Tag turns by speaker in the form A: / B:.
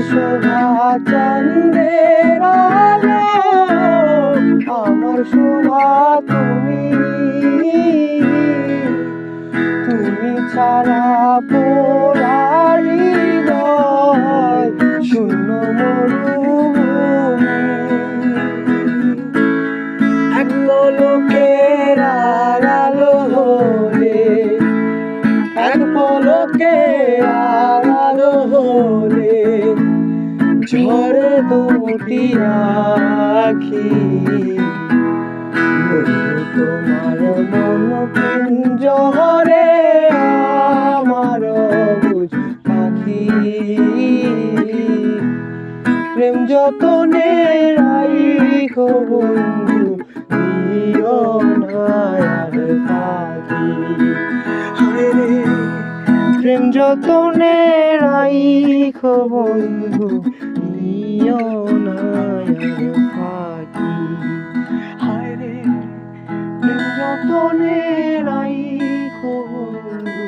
A: শোভা চাঁদের আলো, আমার শোভা তুমি। তুমি ছাড়া পোড়া হৃদয় শূন্য মরুভূমি। এক পলকের আড়ালো হলে, এক পলকের আড়ালো হলে ঝরে দুটি আখি। তোমার মন পিঞ্জরে আমার বুঝ পাখি। প্রেম যতনে রাইখো বন্ধু, দিও না আর ফাঁকি। হায় রে প্রেম যতনে রাইখো বন্ধু, দিও না আর ফাঁকি। হায় রে প্রেম যতনে রাইখো বন্ধু,